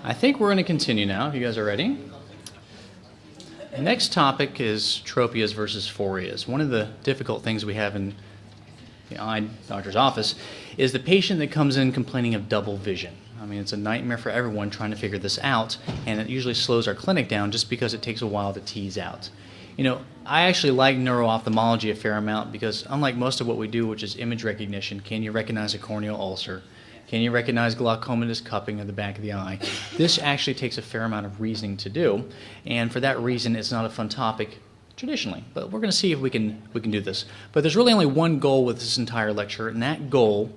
I think we're going to continue now, if you guys are ready. The next topic is tropias versus phorias. One of the difficult things we have in the eye doctor's office is the patient that comes in complaining of double vision. I mean, it's a nightmare for everyone trying to figure this out, and it usually slows our clinic down just because it takes a while to tease out. You know, I actually like neuro-ophthalmology a fair amount because unlike most of what we do, which is image recognition, can you recognize a corneal ulcer? Can you recognize glaucomatous cupping of the back of the eye? This actually takes a fair amount of reasoning to do, and for that reason, it's not a fun topic traditionally. But we're going to see if we can do this. But there's really only one goal with this entire lecture, and that goal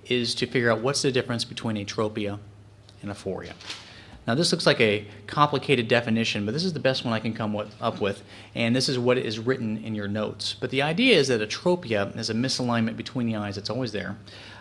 is to figure out what's the difference between a tropia and a phoria. Now this looks like a complicated definition, but this is the best one I can come up with, and this is what is written in your notes. But the idea is that a tropia is a misalignment between the eyes. It's always there.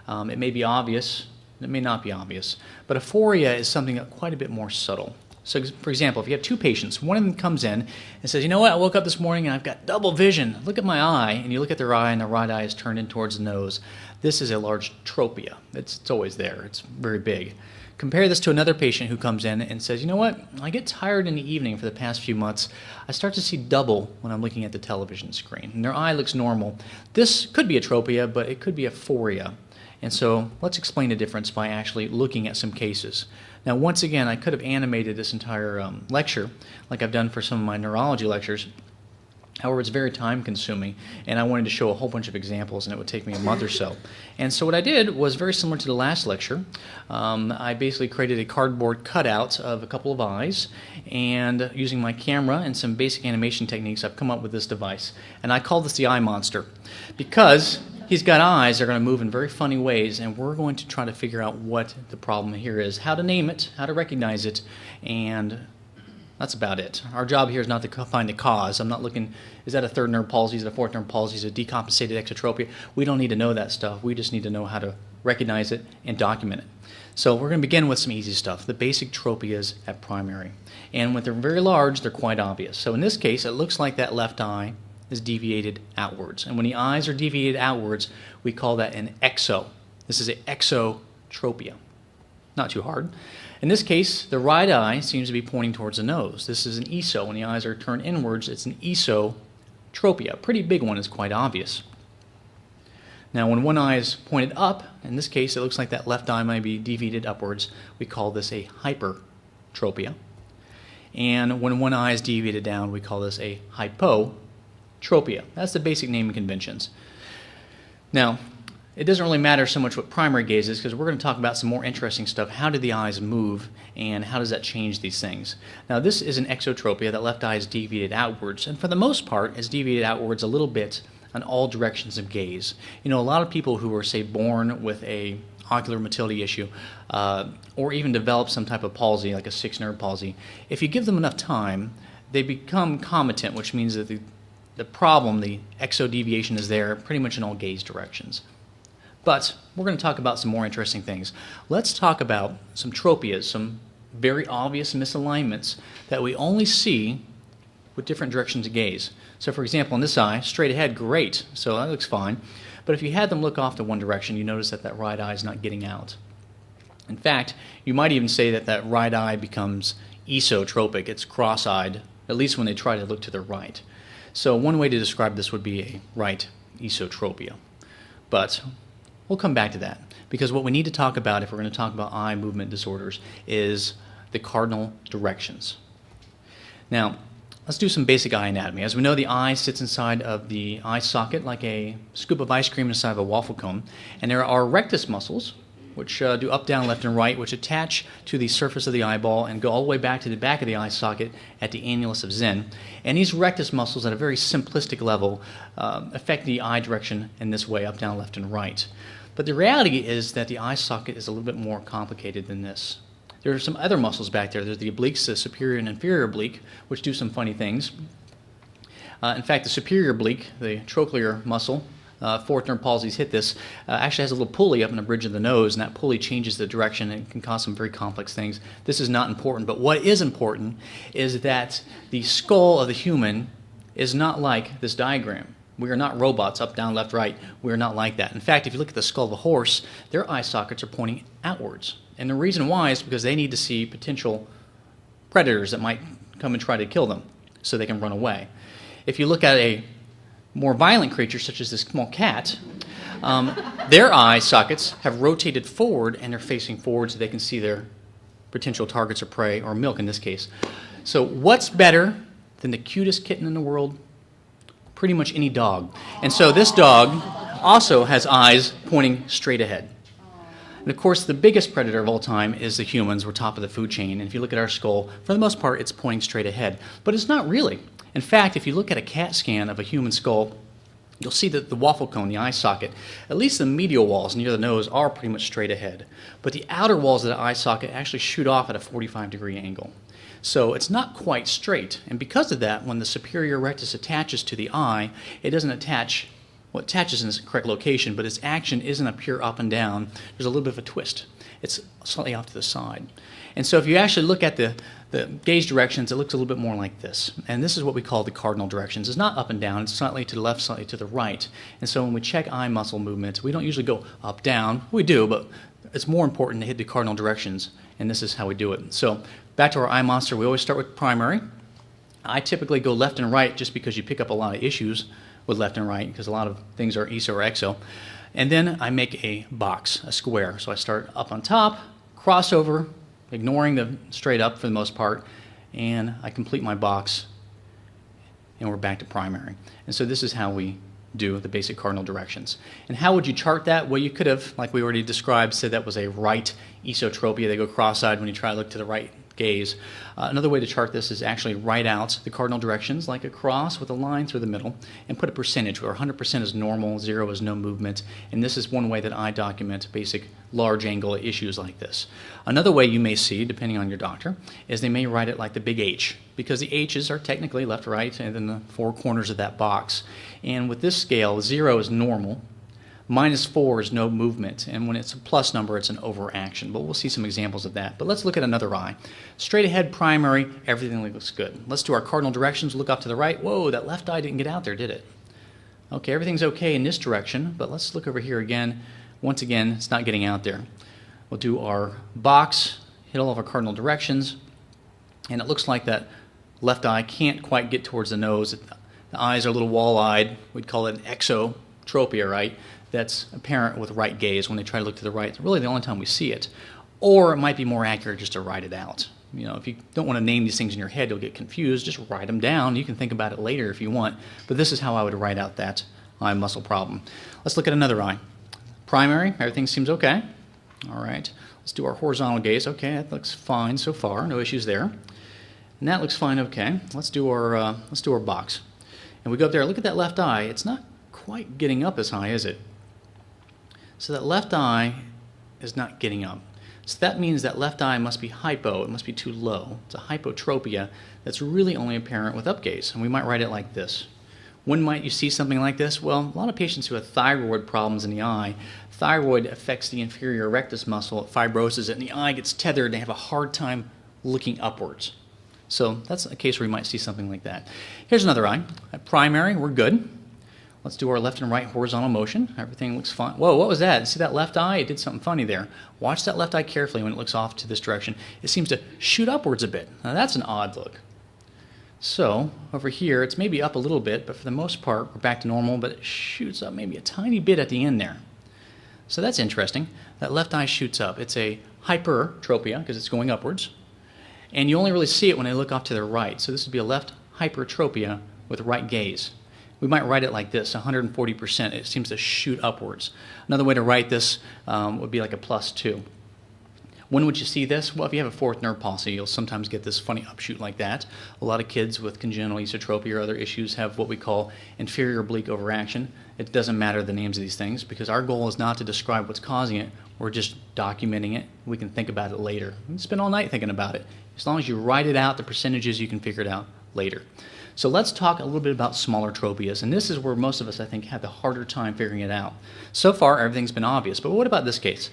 It may be obvious, it may not be obvious, but a phoria is something quite a bit more subtle. So for example, if you have two patients, one of them comes in and says, you know what, I woke up this morning and I've got double vision. Look at my eye, and you look at their eye and the right eye is turned in towards the nose. This is a large tropia. It's always there. It's very big. Compare this to another patient who comes in and says, you know what, I get tired in the evening for the past few months. I start to see double when I'm looking at the television screen, and their eye looks normal. This could be a tropia, but it could be a phoria. And so let's explain the difference by actually looking at some cases. Now, once again, I could have animated this entire lecture like I've done for some of my neurology lectures. However, it's very time-consuming, and I wanted to show a whole bunch of examples, and it would take me a month or so. And so what I did was very similar to the last lecture. I basically created a cardboard cutout of a couple of eyes, and using my camera and some basic animation techniques, I've come up with this device. And I call this the eye monster, because he's got eyes that are going to move in very funny ways, and we're going to try to figure out what the problem here is, how to name it, how to recognize it, and that's about it. Our job here is not to find the cause. I'm not looking, is that a third nerve palsy, is it a fourth nerve palsy, is it decompensated exotropia? We don't need to know that stuff. We just need to know how to recognize it and document it. So we're going to begin with some easy stuff, the basic tropias at primary. And when they're very large, they're quite obvious. So in this case, it looks like that left eye is deviated outwards. And when the eyes are deviated outwards, we call that an exo. This is an exotropia. Not too hard. In this case, the right eye seems to be pointing towards the nose. This is an ESO. When the eyes are turned inwards, it's an esotropia. A pretty big one is quite obvious. Now, when one eye is pointed up, in this case, it looks like that left eye might be deviated upwards. We call this a hypertropia. And when one eye is deviated down, we call this a hypotropia. That's the basic naming conventions. Now, it doesn't really matter so much what primary gaze is because we're going to talk about some more interesting stuff. How do the eyes move and how does that change these things? Now this is an exotropia. That left eye is deviated outwards, and for the most part it's deviated outwards a little bit on all directions of gaze. You know, a lot of people who are, say, born with a ocular motility issue or even develop some type of palsy like a sixth nerve palsy, if you give them enough time, they become comitant, which means that the problem, the exodeviation, is there pretty much in all gaze directions. But we're going to talk about some more interesting things. Let's talk about some tropias, some very obvious misalignments that we only see with different directions of gaze. So for example, in this eye, straight ahead, great, so that looks fine. But if you had them look off to one direction, you notice that that right eye is not getting out. In fact, you might even say that that right eye becomes esotropic. It's cross-eyed, at least when they try to look to the right. So one way to describe this would be a right esotropia. But we'll come back to that, because what we need to talk about if we're going to talk about eye movement disorders is the cardinal directions. Now, let's do some basic eye anatomy. As we know, the eye sits inside of the eye socket like a scoop of ice cream inside of a waffle cone, and there are rectus muscles, which do up, down, left, and right, which attach to the surface of the eyeball and go all the way back to the back of the eye socket at the annulus of Zinn. And these rectus muscles, at a very simplistic level, affect the eye direction in this way, up, down, left, and right. But the reality is that the eye socket is a little bit more complicated than this. There are some other muscles back there. There's the obliques, the superior and inferior oblique, which do some funny things. In fact, the superior oblique, the trochlear muscle, fourth nerve palsies hit this, actually has a little pulley up in the bridge of the nose, and that pulley changes the direction and can cause some very complex things. This is not important, but what is important is that the skull of the human is not like this diagram. We are not robots, up, down, left, right. We are not like that. In fact, if you look at the skull of a horse, their eye sockets are pointing outwards. And the reason why is because they need to see potential predators that might come and try to kill them so they can run away. If you look at a more violent creature, such as this small cat, their eye sockets have rotated forward and they're facing forward so they can see their potential targets of prey, or milk in this case. So what's better than the cutest kitten in the world? Pretty much any dog. And so this dog also has eyes pointing straight ahead. And of course, the biggest predator of all time is the humans. We're top of the food chain. And if you look at our skull, for the most part, it's pointing straight ahead. But it's not really. In fact, if you look at a CAT scan of a human skull, you'll see that the waffle cone, the eye socket, at least the medial walls near the nose are pretty much straight ahead. But the outer walls of the eye socket actually shoot off at a 45-degree angle. So it's not quite straight. And because of that, when the superior rectus attaches to the eye, it doesn't attach. Well, it attaches in the correct location, but its action isn't a pure up and down. There's a little bit of a twist. It's slightly off to the side. And so if you actually look at the gaze directions, it looks a little bit more like this. And this is what we call the cardinal directions. It's not up and down. It's slightly to the left, slightly to the right. And so when we check eye muscle movements, we don't usually go up, down. We do, but it's more important to hit the cardinal directions, and this is how we do it. So back to our eye monster, we always start with primary. I typically go left and right just because you pick up a lot of issues with left and right, because a lot of things are ESO or EXO. And then I make a box, a square. So I start up on top, crossover, ignoring the straight up for the most part, and I complete my box, and we're back to primary. And so this is how we do the basic cardinal directions. And how would you chart that? Well, you could have, like we already described, said that was a right esotropia. They go cross-eyed when you try to look to the right gaze. Another way to chart this is actually write out the cardinal directions like a cross with a line through the middle and put a percentage where 100% is normal, 0 is no movement, and this is one way that I document basic large angle issues like this. Another way you may see, depending on your doctor, is they may write it like the big H, because the H's are technically left, right, and then the four corners of that box. And with this scale, 0 is normal, -4 is no movement, and when it's a plus number, it's an overaction. But we'll see some examples of that. But let's look at another eye. Straight ahead, primary, everything looks good. Let's do our cardinal directions. Look up to the right. Whoa, that left eye didn't get out there, did it? Okay, everything's okay in this direction, but let's look over here again. Once again, it's not getting out there. We'll do our box, hit all of our cardinal directions, and it looks like that left eye can't quite get towards the nose. The eyes are a little wall-eyed. We'd call it an exotropia, right? That's apparent with right gaze when they try to look to the right. It's really the only time we see it. Or it might be more accurate just to write it out. You know, if you don't want to name these things in your head, you'll get confused. Just write them down. You can think about it later if you want. But this is how I would write out that eye muscle problem. Let's look at another eye. Primary, everything seems okay. All right. Let's do our horizontal gaze. Okay, that looks fine so far. No issues there. And that looks fine. Okay. Let's do our box. And we go up there. Look at that left eye. It's not quite getting up as high, is it? So that left eye is not getting up. So that means that left eye must be hypo. It must be too low. It's a hypotropia that's really only apparent with upgaze. And we might write it like this. When might you see something like this? Well, a lot of patients who have thyroid problems in the eye, thyroid affects the inferior rectus muscle, it fibroses it, and the eye gets tethered. They have a hard time looking upwards. So that's a case where you might see something like that. Here's another eye. At primary, we're good. Let's do our left and right horizontal motion. Everything looks fine. Whoa, what was that? See that left eye? It did something funny there. Watch that left eye carefully when it looks off to this direction. It seems to shoot upwards a bit. Now that's an odd look. So over here, it's maybe up a little bit, but for the most part, we're back to normal, but it shoots up maybe a tiny bit at the end there. So that's interesting. That left eye shoots up. It's a hypertropia because it's going upwards. And you only really see it when they look off to the right. So this would be a left hypertropia with right gaze. We might write it like this, 140%. It seems to shoot upwards. Another way to write this would be like a +2. When would you see this? Well, if you have a fourth nerve palsy, you'll sometimes get this funny upshoot like that. A lot of kids with congenital esotropia or other issues have what we call inferior oblique overaction. It doesn't matter the names of these things because our goal is not to describe what's causing it. We're just documenting it. We can think about it later. We can spend all night thinking about it. As long as you write it out, the percentages, you can figure it out later. So let's talk a little bit about smaller tropias, and this is where most of us, I think, have the harder time figuring it out. So far, everything's been obvious, but what about this case?